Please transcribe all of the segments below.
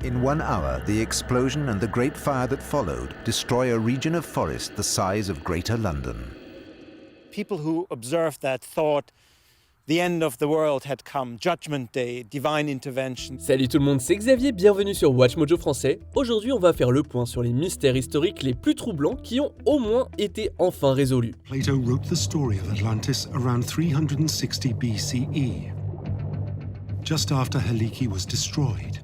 In 1 hour, the explosion and the great fire that followed destroy a region of forest the size of Greater London. People who observed that thought the end of the world had come, Judgment Day, divine intervention. Salut tout le monde, c'est Xavier, bienvenue sur Watch Mojo français. Aujourd'hui, on va faire le point sur les mystères historiques les plus troublants qui ont au moins été enfin résolus. Plato wrote the story of Atlantis around 360 BCE, just after Helike was destroyed.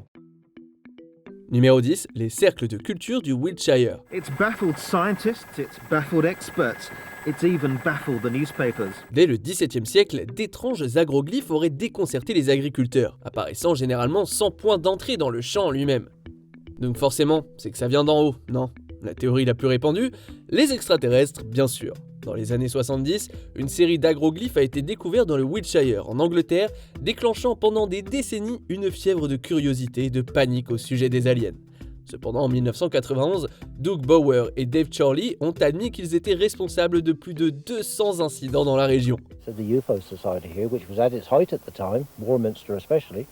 Numéro 10, les cercles de culture du Wiltshire. It's baffled scientists, it's baffled experts, it's even baffled the newspapers. Dès le XVIIe siècle, d'étranges agroglyphes auraient déconcerté les agriculteurs, apparaissant généralement sans point d'entrée dans le champ en lui-même. Donc forcément, c'est que ça vient d'en haut, non? La théorie la plus répandue, les extraterrestres, bien sûr. Dans les années 70, une série d'agroglyphes a été découverte dans le Wiltshire, en Angleterre, déclenchant pendant des décennies une fièvre de curiosité et de panique au sujet des aliens. Cependant, en 1991, Doug Bower et Dave Charley ont admis qu'ils étaient responsables de plus de 200 incidents dans la région. So the UFO Society here, which was at its height at the time, Warminster especially,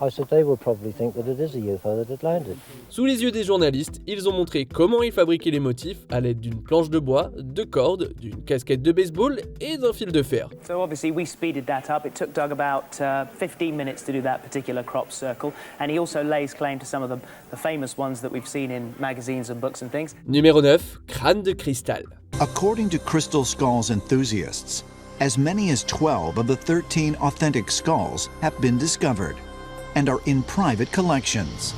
I said they will probably think that it is a UFO that had landed. Sous les yeux des journalistes, ils ont montré comment ils fabriquaient les motifs à l'aide d'une planche de bois, de cordes, d'une casquette de baseball et d'un fil de fer. So obviously we speeded that up. It took Doug about 15 minutes to do that particular crop circle, and he also lays claim to some of the famous ones that we've seen in magazines and books and things. Numéro 9, crâne de cristal. According to crystal skulls enthusiasts, as many as 12 of the 13 authentic skulls have been discovered and are in private collections.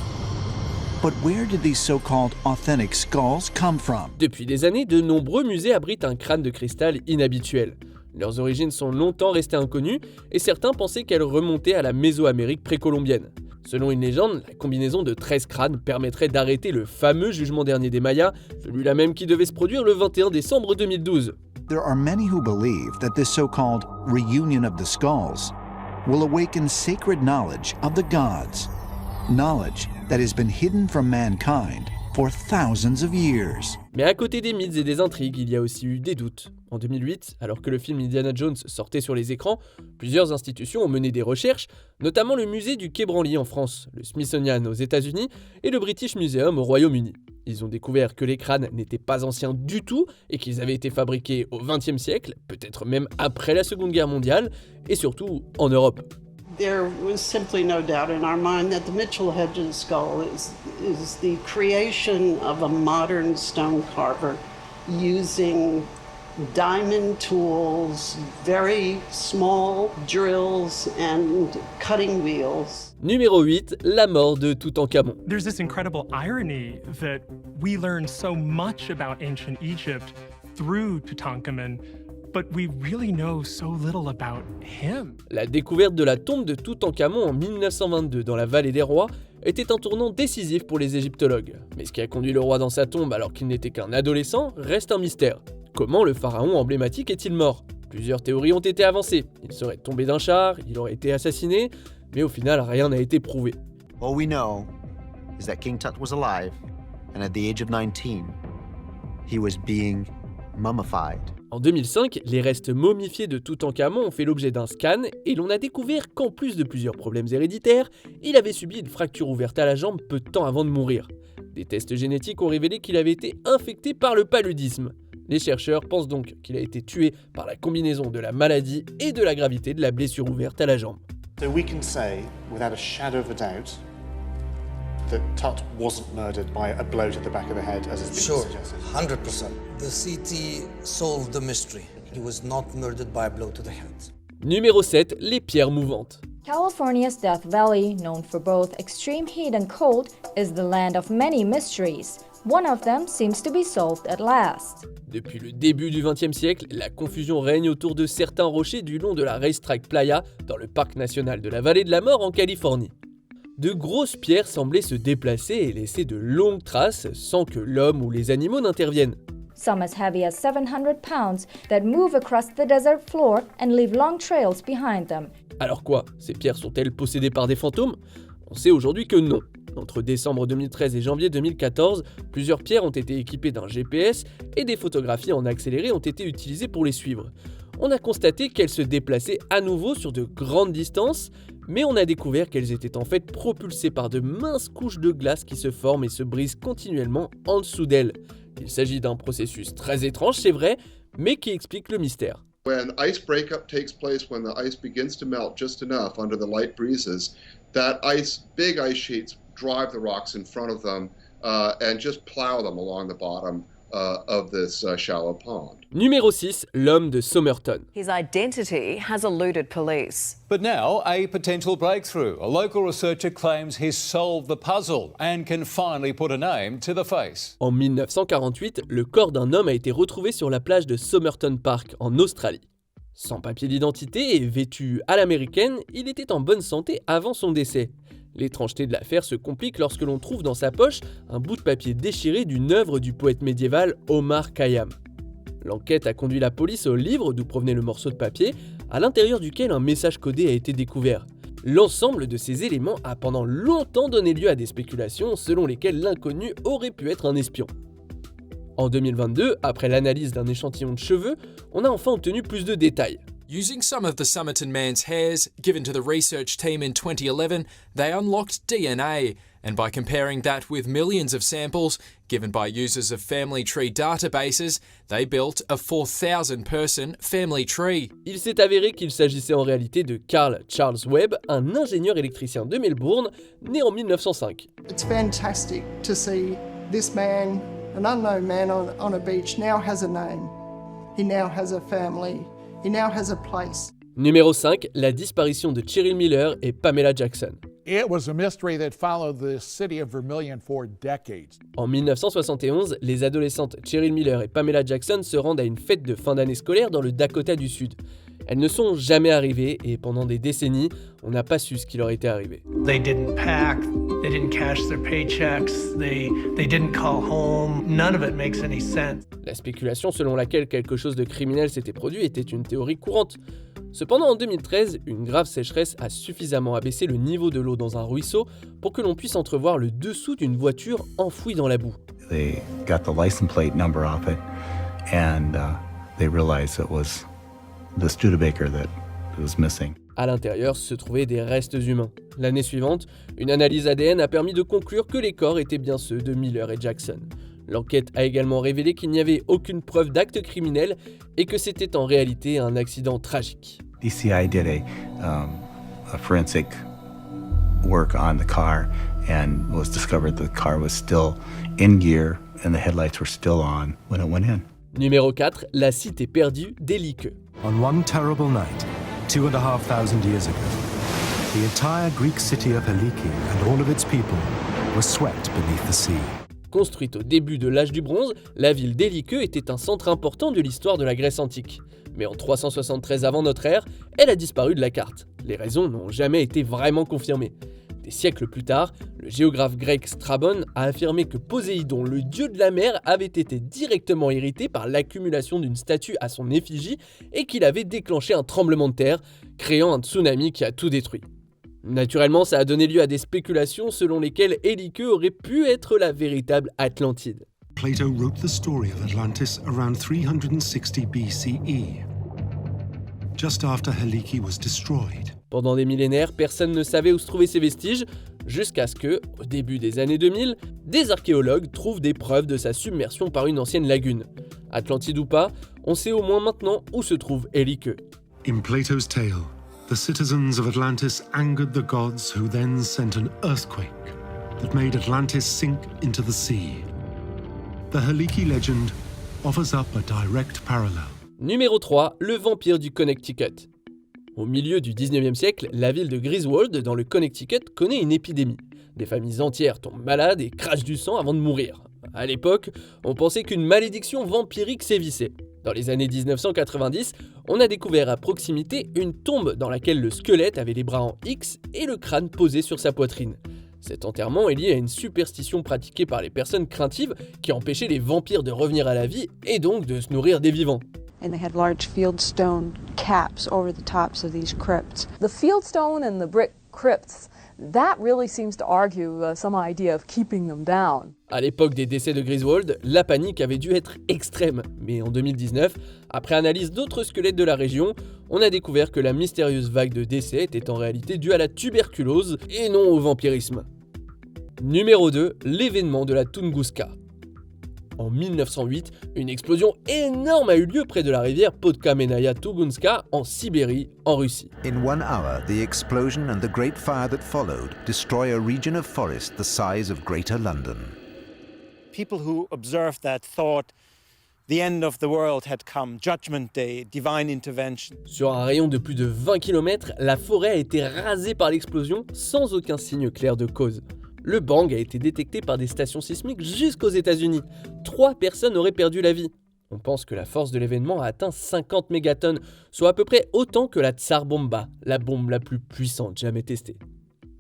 But where did these so-called authentic skulls come from? Depuis des années, de nombreux musées abritent un crâne de cristal inhabituel. Leurs origines sont longtemps restées inconnues et certains pensaient qu'elles remontaient à la Mésoamérique précolombienne. Selon une légende, la combinaison de 13 crânes permettrait d'arrêter le fameux jugement dernier des Mayas, celui-là même qui devait se produire le 21 décembre 2012. There are many who believe that this so-called reunion of the skulls will awaken sacred knowledge of the gods, knowledge that has been hidden from mankind for thousands of years. Mais à côté des mythes et des intrigues, il y a aussi eu des doutes. En 2008, alors que le film Indiana Jones sortait sur les écrans, plusieurs institutions ont mené des recherches, notamment le musée du Quai Branly en France, le Smithsonian aux États-Unis et le British Museum au Royaume-Uni. Ils ont découvert que les crânes n'étaient pas anciens du tout et qu'ils avaient été fabriqués au XXe siècle, peut-être même après la Seconde Guerre mondiale, et surtout en Europe. There was simply no doubt in our mind that the Mitchell Hedges skull is the creation of a modern stone carver using diamond tools, very small drills and cutting wheels. Numéro 8, la mort de Toutankhamon. There's this incredible irony that we learn so much about ancient Egypt through Tutankhamun, but we really know so little about him. La découverte de la tombe de Toutankhamon en 1922 dans la vallée des rois était un tournant décisif pour les égyptologues. Mais ce qui a conduit le roi dans sa tombe alors qu'il n'était qu'un adolescent reste un mystère. Comment le pharaon emblématique est-il mort? Plusieurs théories ont été avancées. Il serait tombé d'un char, il aurait été assassiné, mais au final rien n'a été prouvé. All we know is that King Tut was alive, and at the age of 19, he was being mummified. En 2005, les restes momifiés de Toutankhamon ont fait l'objet d'un scan et l'on a découvert qu'en plus de plusieurs problèmes héréditaires, il avait subi une fracture ouverte à la jambe peu de temps avant de mourir. Des tests génétiques ont révélé qu'il avait été infecté par le paludisme. Les chercheurs pensent donc qu'il a été tué par la combinaison de la maladie et de la gravité de la blessure ouverte à la jambe. So we can say, without a shadow of a doubt, that Tut wasn't murdered by a blow to the back of the head, as has been suggested. 100%. The CT solved the mystery. He was not murdered by a blow to the head. Numéro 7, les pierres mouvantes. California's Death Valley, known for both extreme heat and cold, is the land of many mysteries. One of them seems to be solved at last. Depuis le début du XXe siècle, la confusion règne autour de certains rochers du long de la Racetrack Playa, dans le parc national de la Vallée de la Mort en Californie. De grosses pierres semblaient se déplacer et laisser de longues traces sans que l'homme ou les animaux n'interviennent. Some as heavy as 700 pounds that move across the desert floor and leave long trails behind them. Alors quoi, ces pierres sont-elles possédées par des fantômes? On sait aujourd'hui que non. Entre décembre 2013 et janvier 2014, plusieurs pierres ont été équipées d'un GPS et des photographies en accéléré ont été utilisées pour les suivre. On a constaté qu'elles se déplaçaient à nouveau sur de grandes distances, mais on a découvert qu'elles étaient en fait propulsées par de minces couches de glace qui se forment et se brisent continuellement en dessous d'elles. Il s'agit d'un processus très étrange, c'est vrai, mais qui explique le mystère. When ice breakup takes place, when the ice begins to melt just enough under the light breezes, big ice sheets drive the rocks in front of them and just plow them along the bottom of this shallow pond. Numéro 6, l'homme de Somerton. His identity has eluded police. But now, a potential breakthrough. A local researcher claims he's solved the puzzle and can finally put a name to the face. En 1948, le corps d'un homme a été retrouvé sur la plage de Somerton Park, en Australie. Sans papier d'identité et vêtu à l'américaine, il était en bonne santé avant son décès. L'étrangeté de l'affaire se complique lorsque l'on trouve dans sa poche un bout de papier déchiré d'une œuvre du poète médiéval Omar Khayyam. L'enquête a conduit la police au livre d'où provenait le morceau de papier, à l'intérieur duquel un message codé a été découvert. L'ensemble de ces éléments a pendant longtemps donné lieu à des spéculations selon lesquelles l'inconnu aurait pu être un espion. En 2022, après l'analyse d'un échantillon de cheveux, on a enfin obtenu plus de détails. Using some of the Somerton man's hairs given to the research team in 2011, they unlocked DNA, and by comparing that with millions of samples given by users of family tree databases, they built a 4,000-person family tree. Il s'est avéré qu'il s'agissait en réalité de Carl Charles Webb, un ingénieur électricien de Melbourne, né en 1905. It's fantastic to see this man, an unknown man on a beach, now has a name. He now has a family. He now has a place. Numéro 5, la disparition de Cheryl Miller et Pamela Jackson. It was a mystery that followed the city of Vermilion for decades. En 1971, les adolescentes Cheryl Miller et Pamela Jackson se rendent à une fête de fin d'année scolaire dans le Dakota du Sud. Elles ne sont jamais arrivées et pendant des décennies, on n'a pas su ce qui leur était arrivé. They didn't pack, they didn't cash their paychecks, they didn't call home. None of it makes any sense. La spéculation selon laquelle quelque chose de criminel s'était produit était une théorie courante. Cependant, en 2013, une grave sécheresse a suffisamment abaissé le niveau de l'eau dans un ruisseau pour que l'on puisse entrevoir le dessous d'une voiture enfouie dans la boue. They got the license plate number off it and they realized it was the Studebaker that was missing. À l'intérieur se trouvaient des restes humains. L'année suivante, une analyse ADN a permis de conclure que les corps étaient bien ceux de Miller et Jackson. L'enquête a également révélé qu'il n'y avait aucune preuve d'acte criminel et que c'était en réalité un accident tragique. DCI did a forensic work on the car and was discovered the car was still in gear and the headlights were still on when it went in. Numéro 4, la cité perdue d'Hélique. On one terrible night, 2,500 years ago, the entire Greek city of Helike and all of its people were swept beneath the sea. Construite au début de l'âge du bronze, la ville d'Hélique était un centre important de l'histoire de la Grèce antique. Mais en 373 avant notre ère, elle a disparu de la carte. Les raisons n'ont jamais été vraiment confirmées. Des siècles plus tard, le géographe grec Strabon a affirmé que Poséidon, le dieu de la mer, avait été directement irrité par l'accumulation d'une statue à son effigie et qu'il avait déclenché un tremblement de terre, créant un tsunami qui a tout détruit. Naturellement, ça a donné lieu à des spéculations selon lesquelles Hélique aurait pu être la véritable Atlantide. Plato wrote the story of Atlantis around 360 BCE, just after Helike was destroyed. Pendant des millénaires, personne ne savait où se trouvaient ces vestiges, jusqu'à ce que, au début des années 2000, des archéologues trouvent des preuves de sa submersion par une ancienne lagune. Atlantide ou pas, on sait au moins maintenant où se trouve Hélique. In Plato's tale, the citizens of Atlantis angered the gods who then sent an earthquake that made Atlantis sink into the sea. The Helike legend offers up a direct parallel. Numéro 3, le vampire du Connecticut. Au milieu du 19e siècle, la ville de Griswold, dans le Connecticut, connaît une épidémie. Des familles entières tombent malades et crachent du sang avant de mourir. À l'époque, on pensait qu'une malédiction vampirique sévissait. Dans les années 1990, on a découvert à proximité une tombe dans laquelle le squelette avait les bras en X et le crâne posé sur sa poitrine. Cet enterrement est lié à une superstition pratiquée par les personnes craintives qui empêchait les vampires de revenir à la vie et donc de se nourrir des vivants. And they had large fieldstone caps over the tops of these crypts. The fieldstone and the brick crypts, that really seems to argue some idea of keeping them down. À l'époque des décès de Griswold, la panique avait dû être extrême. Mais en 2019, après analyse d'autres squelettes de la région, on a découvert que la mystérieuse vague de décès était en réalité due à la tuberculose et non au vampirisme. Numéro 2, l'événement de la Tunguska. En 1908, une explosion énorme a eu lieu près de la rivière Podkamenaya Tunguska en Sibérie, en Russie. In 1 hour, the explosion and the great fire that followed destroy a region of forest the size of Greater London. People who observed that thought the end of the world had come, Judgment Day, divine intervention. Sur un rayon de plus de 20 km, la forêt a été rasée par l'explosion sans aucun signe clair de cause. Le bang a été détecté par des stations sismiques jusqu'aux États-Unis. 3 personnes auraient perdu la vie. On pense que la force de l'événement a atteint 50 mégatonnes, soit à peu près autant que la Tsar Bomba, la bombe la plus puissante jamais testée.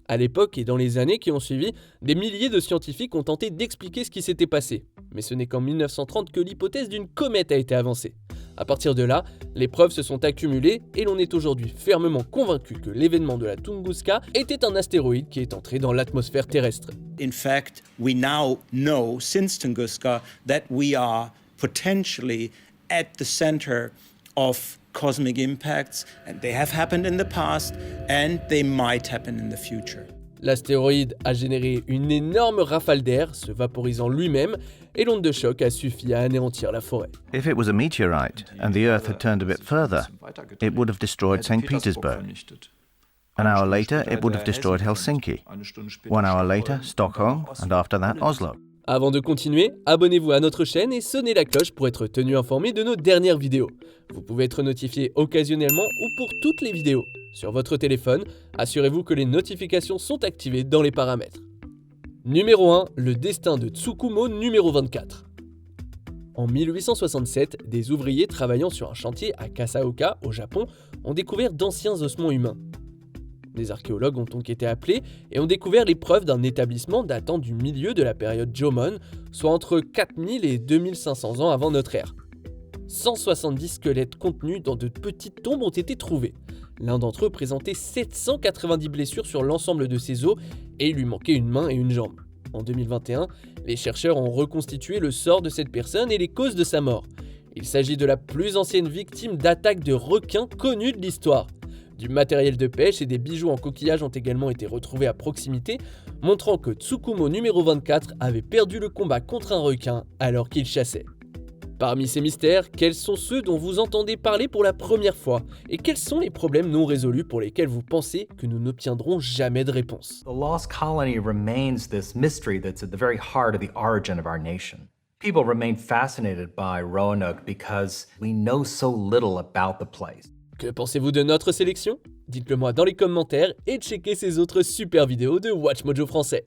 À l'époque et dans les années qui ont suivi, des milliers de scientifiques ont tenté d'expliquer ce qui s'était passé. Mais ce n'est qu'en 1930 que l'hypothèse d'une comète a été avancée. À partir de là, les preuves se sont accumulées et l'on est aujourd'hui fermement convaincu que l'événement de la Tunguska était un astéroïde qui est entré dans l'atmosphère terrestre. In fact, we now know since Tunguska that we are potentially at the center of cosmic impacts, and they have happened in the past and they might happen in the future. L'astéroïde a généré une énorme rafale d'air, se vaporisant lui-même, et l'onde de choc a suffi à anéantir la forêt. If it was a meteorite and the Earth had turned a bit further, it would have destroyed St. Petersburg. An hour later, it would have destroyed Helsinki. 1 hour later, Stockholm, and after that, Oslo. Avant de continuer, abonnez-vous à notre chaîne et sonnez la cloche pour être tenu informé de nos dernières vidéos. Vous pouvez être notifié occasionnellement ou pour toutes les vidéos. Sur votre téléphone, assurez-vous que les notifications sont activées dans les paramètres. Numéro 1, le destin de Tsukumo numéro 24. En 1867, des ouvriers travaillant sur un chantier à Kasaoka, au Japon, ont découvert d'anciens ossements humains. Des archéologues ont donc été appelés et ont découvert les preuves d'un établissement datant du milieu de la période Jomon, soit entre 4000 et 2500 ans avant notre ère. 170 squelettes contenus dans de petites tombes ont été trouvés. L'un d'entre eux présentait 790 blessures sur l'ensemble de ses os et il lui manquait une main et une jambe. En 2021, les chercheurs ont reconstitué le sort de cette personne et les causes de sa mort. Il s'agit de la plus ancienne victime d'attaque de requins connue de l'histoire. Du matériel de pêche et des bijoux en coquillage ont également été retrouvés à proximité, montrant que Tsukumo numéro 24 avait perdu le combat contre un requin alors qu'il chassait. Parmi ces mystères, quels sont ceux dont vous entendez parler pour la première fois? Et quels sont les problèmes non résolus pour lesquels vous pensez que nous n'obtiendrons jamais de réponse? The lost colony remains this mystery that's at the very heart of the origin of our nation. People remain fascinated by Roanoke because we know so little about the place. Que pensez-vous de notre sélection? Dites-le moi dans les commentaires et checkez ces autres super vidéos de WatchMojo français.